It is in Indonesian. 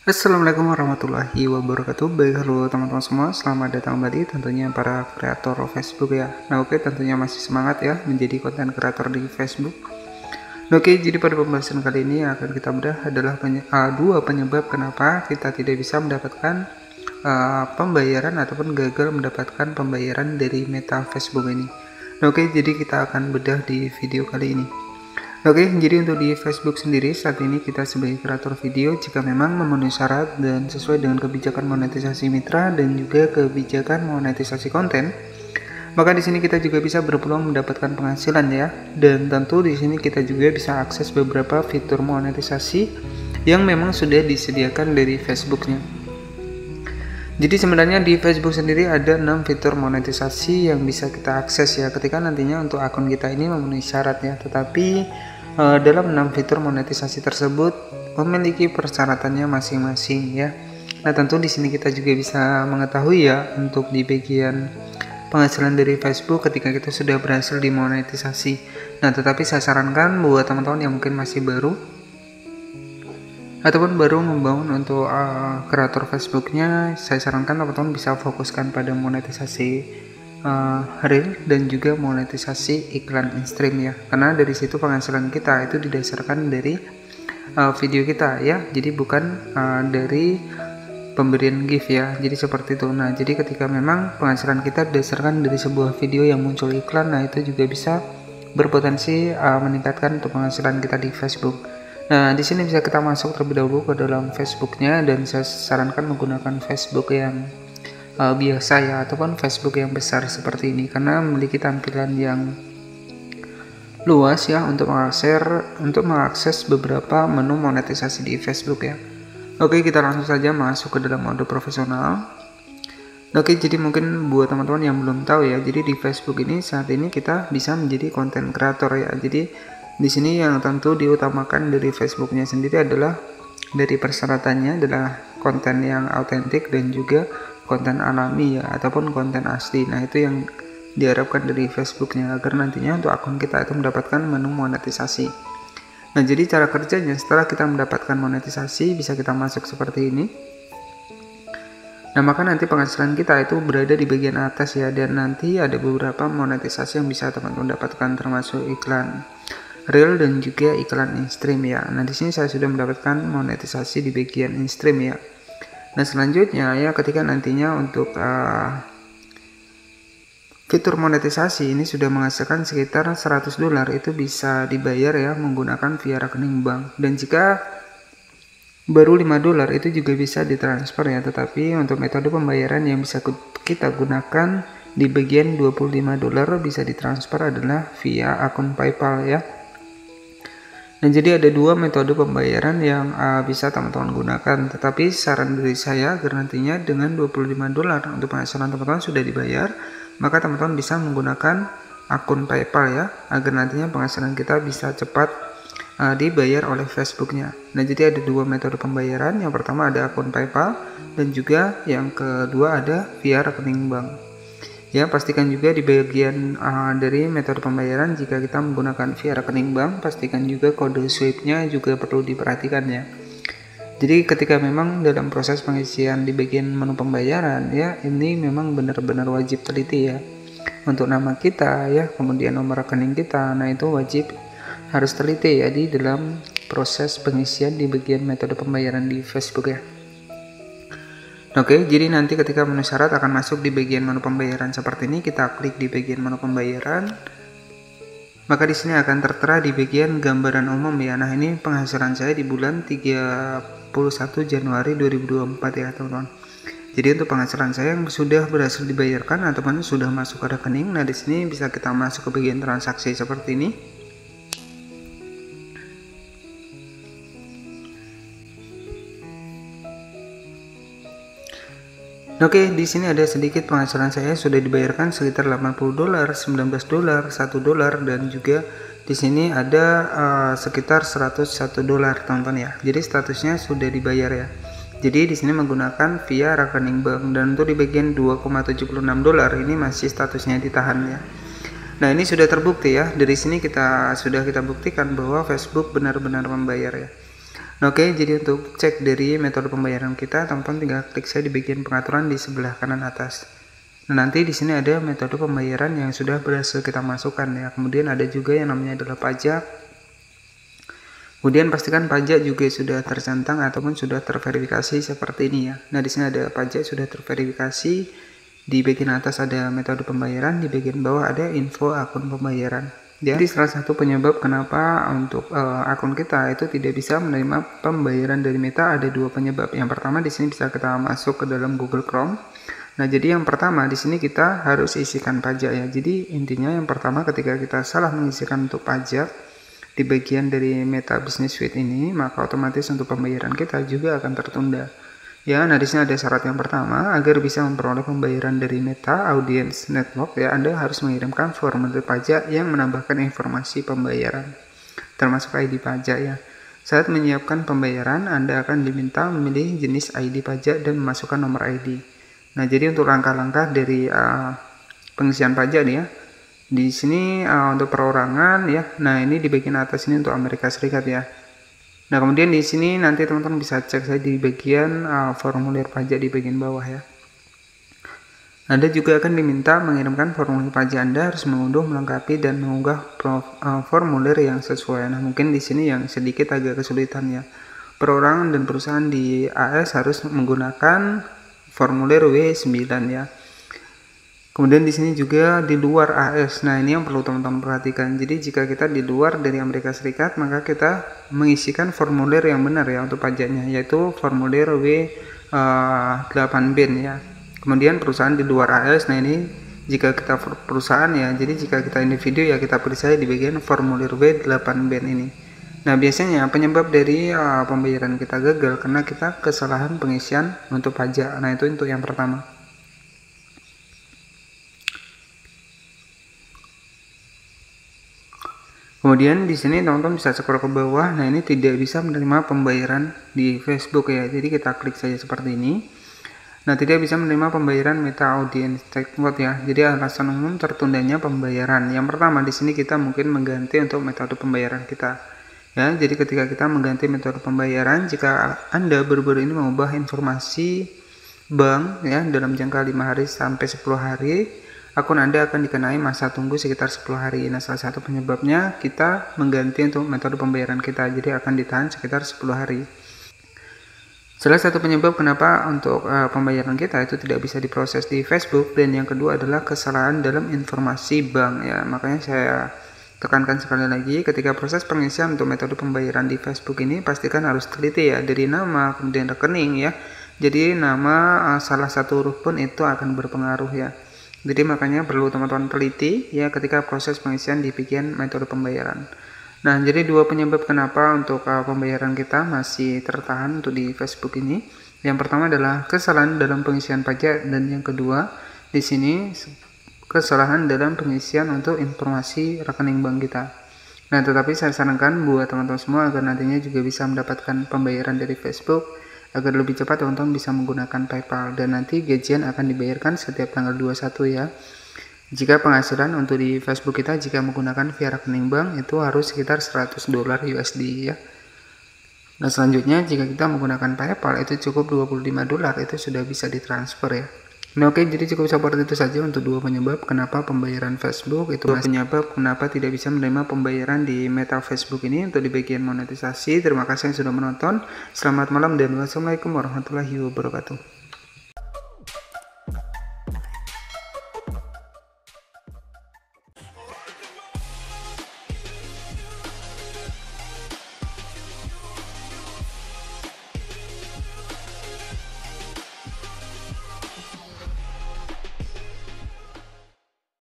Assalamualaikum warahmatullahi wabarakatuh. Baik, halo teman-teman semua, selamat datang kembali tentunya para kreator Facebook ya. Nah oke, tentunya masih semangat ya menjadi konten kreator di Facebook. Oke, jadi pada pembahasan kali ini yang akan kita bedah adalah dua penyebab kenapa kita tidak bisa mendapatkan pembayaran ataupun gagal mendapatkan pembayaran dari Meta Facebook ini. Nah, oke, jadi kita akan bedah di video kali ini. Oke, jadi untuk di Facebook sendiri saat ini kita sebagai kreator video jika memang memenuhi syarat dan sesuai dengan kebijakan monetisasi mitra dan juga kebijakan monetisasi konten, maka di sini kita juga bisa berpeluang mendapatkan penghasilan ya. Dan tentu di sini kita juga bisa akses beberapa fitur monetisasi yang memang sudah disediakan dari Facebooknya. Jadi sebenarnya di Facebook sendiri ada 6 fitur monetisasi yang bisa kita akses ya ketika nantinya untuk akun kita ini memenuhi syarat ya. Tetapi dalam 6 fitur monetisasi tersebut memiliki persyaratannya masing-masing ya. Nah, tentu di sini kita juga bisa mengetahui ya untuk di bagian penghasilan dari Facebook ketika kita sudah berhasil dimonetisasi. Nah, tetapi saya sarankan buat teman-teman yang mungkin masih baru ataupun baru membangun untuk kreator Facebooknya, saya sarankan teman-teman bisa fokuskan pada monetisasi real dan juga monetisasi iklan in-stream ya, karena dari situ penghasilan kita itu didasarkan dari video kita ya, jadi bukan dari pemberian gift ya, jadi seperti itu. Nah, jadi ketika memang penghasilan kita didasarkan dari sebuah video yang muncul iklan, nah itu juga bisa berpotensi meningkatkan untuk penghasilan kita di Facebook. Nah, di sini bisa kita masuk terlebih dahulu ke dalam Facebooknya, dan saya sarankan menggunakan Facebook yang biasa ya, ataupun Facebook yang besar seperti ini, karena memiliki tampilan yang luas ya untuk mengakses beberapa menu monetisasi di Facebook ya. Oke, kita langsung saja masuk ke dalam mode profesional. Oke, jadi mungkin buat teman-teman yang belum tahu ya, jadi di Facebook ini saat ini kita bisa menjadi konten kreator ya. Jadi di sini yang tentu diutamakan dari Facebooknya sendiri adalah dari persyaratannya adalah konten yang autentik dan juga konten alami ya, ataupun konten asli. Nah, itu yang diharapkan dari Facebooknya agar nantinya untuk akun kita itu mendapatkan menu monetisasi. Nah, jadi cara kerjanya setelah kita mendapatkan monetisasi bisa kita masuk seperti ini. Nah, maka nanti penghasilan kita itu berada di bagian atas ya, dan nanti ada beberapa monetisasi yang bisa teman-teman dapatkan termasuk iklan real dan juga iklan in-stream ya. Nah, di sini saya sudah mendapatkan monetisasi di bagian in-stream ya. Nah, selanjutnya ya ketika nantinya untuk fitur monetisasi ini sudah menghasilkan sekitar $100, itu bisa dibayar ya menggunakan via rekening bank. Dan jika baru $5 itu juga bisa ditransfer ya, tetapi untuk metode pembayaran yang bisa kita gunakan di bagian $25 bisa ditransfer adalah via akun PayPal ya. Nah, jadi ada dua metode pembayaran yang bisa teman-teman gunakan, tetapi saran dari saya agar nantinya dengan $25 untuk penghasilan teman-teman sudah dibayar, maka teman-teman bisa menggunakan akun PayPal ya, agar nantinya penghasilan kita bisa cepat dibayar oleh Facebooknya. Nah, jadi ada dua metode pembayaran, yang pertama ada akun PayPal dan juga yang kedua ada via rekening bank. Ya, pastikan juga di bagian dari metode pembayaran jika kita menggunakan via rekening bank, pastikan juga kode SWIFT-nya juga perlu diperhatikan ya. Jadi ketika memang dalam proses pengisian di bagian menu pembayaran ya, ini memang benar-benar wajib teliti ya. Untuk nama kita ya, kemudian nomor rekening kita, nah itu wajib harus teliti ya di dalam proses pengisian di bagian metode pembayaran di Facebook ya. Oke, jadi nanti ketika menu syarat akan masuk di bagian menu pembayaran seperti ini, kita klik di bagian menu pembayaran. Maka di sini akan tertera di bagian gambaran umum ya. Nah, ini penghasilan saya di bulan 31 Januari 2024 ya, teman-teman. Jadi untuk penghasilan saya yang sudah berhasil dibayarkan ataupun sudah masuk ke rekening, nah di sini bisa kita masuk ke bagian transaksi seperti ini. Oke, di sini ada sedikit penghasilan saya sudah dibayarkan sekitar $80, $19, $1 dan juga di sini ada sekitar $101 teman-teman ya. Jadi statusnya sudah dibayar ya. Jadi di sini menggunakan via rekening bank, dan untuk di bagian $2,76 ini masih statusnya ditahan ya. Nah, ini sudah terbukti ya. Dari sini kita buktikan bahwa Facebook benar-benar membayar ya. Oke, jadi untuk cek dari metode pembayaran kita, teman-teman tinggal klik saja di bagian pengaturan di sebelah kanan atas. Nah, nanti di sini ada metode pembayaran yang sudah berhasil kita masukkan ya. Kemudian ada juga yang namanya adalah pajak. Kemudian pastikan pajak juga sudah tercentang ataupun sudah terverifikasi seperti ini ya. Nah, di sini ada pajak sudah terverifikasi. Di bagian atas ada metode pembayaran, di bagian bawah ada info akun pembayaran. Jadi salah satu penyebab kenapa untuk akun kita itu tidak bisa menerima pembayaran dari Meta ada dua penyebab. Yang pertama di sini bisa kita masuk ke dalam Google Chrome. Nah, jadi yang pertama di sini kita harus isikan pajak ya. Jadi intinya yang pertama ketika kita salah mengisikan untuk pajak di bagian dari Meta Business Suite ini, maka otomatis untuk pembayaran kita juga akan tertunda. Ya, nah di sini ada syarat yang pertama, agar bisa memperoleh pembayaran dari Meta Audience Network ya, Anda harus mengirimkan formulir pajak yang menambahkan informasi pembayaran, termasuk ID pajak ya. Saat menyiapkan pembayaran, Anda akan diminta memilih jenis ID pajak dan memasukkan nomor ID. Nah, jadi untuk langkah-langkah dari pengisian pajak nih ya, di sini untuk perorangan ya. Nah, ini di bagian atas ini untuk Amerika Serikat ya. Nah, kemudian di sini nanti teman-teman bisa cek saja di bagian formulir pajak di bagian bawah ya. Anda juga akan diminta mengirimkan formulir pajak. Anda harus mengunduh, melengkapi dan mengunggah formulir yang sesuai. Nah, mungkin di sini yang sedikit agak kesulitan ya. Perorangan dan perusahaan di AS harus menggunakan formulir W9 ya. Kemudian di sini juga di luar AS. Nah, ini yang perlu teman-teman perhatikan. Jadi jika kita di luar dari Amerika Serikat, maka kita mengisikan formulir yang benar ya untuk pajaknya, yaitu formulir W8BIN ya. Kemudian perusahaan di luar AS. Nah, ini jika kita perusahaan ya. Jadi jika kita individu ya kita pilih saja di bagian formulir W8BIN ini. Nah, biasanya penyebab dari pembayaran kita gagal karena kita kesalahan pengisian untuk pajak. Nah, itu untuk yang pertama. Kemudian di sini teman-teman bisa scroll ke bawah. Nah, ini tidak bisa menerima pembayaran di Facebook ya. Jadi kita klik saja seperti ini. Nah, tidak bisa menerima pembayaran Meta Audience Network ya. Jadi alasan umum tertundanya pembayaran. Yang pertama di sini kita mungkin mengganti untuk metode pembayaran kita. Ya, jadi ketika kita mengganti metode pembayaran, jika Anda baru-baru ini mengubah informasi bank ya dalam jangka 5 hari sampai 10 hari, akun Anda akan dikenai masa tunggu sekitar 10 hari. Nah, salah satu penyebabnya kita mengganti untuk metode pembayaran kita, jadi akan ditahan sekitar 10 hari. Salah satu penyebab kenapa untuk pembayaran kita itu tidak bisa diproses di Facebook, dan yang kedua adalah kesalahan dalam informasi bank ya. Makanya saya tekankan sekali lagi, ketika proses pengisian untuk metode pembayaran di Facebook ini pastikan harus teliti ya, dari nama kemudian rekening ya. Jadi nama salah satu huruf pun itu akan berpengaruh ya. Jadi makanya perlu teman-teman teliti ya ketika proses pengisian di bagian metode pembayaran. Nah, jadi dua penyebab kenapa untuk pembayaran kita masih tertahan untuk di Facebook ini. Yang pertama adalah kesalahan dalam pengisian pajak, dan yang kedua di sini kesalahan dalam pengisian untuk informasi rekening bank kita. Nah, tetapi saya sarankan buat teman-teman semua agar nantinya juga bisa mendapatkan pembayaran dari Facebook, agar lebih cepat teman-teman bisa menggunakan PayPal, dan nanti gajian akan dibayarkan setiap tanggal 21 ya. Jika penghasilan untuk di Facebook kita jika menggunakan via rekening bank itu harus sekitar $100 USD ya. Nah, selanjutnya jika kita menggunakan PayPal itu cukup $25, itu sudah bisa ditransfer ya. Nah, oke, jadi cukup seperti itu saja untuk dua penyebab kenapa pembayaran Facebook itu penyebab kenapa tidak bisa menerima pembayaran di Meta Facebook ini untuk di bagian monetisasi. Terima kasih yang sudah menonton. Selamat malam dan wassalamualaikum warahmatullahi wabarakatuh.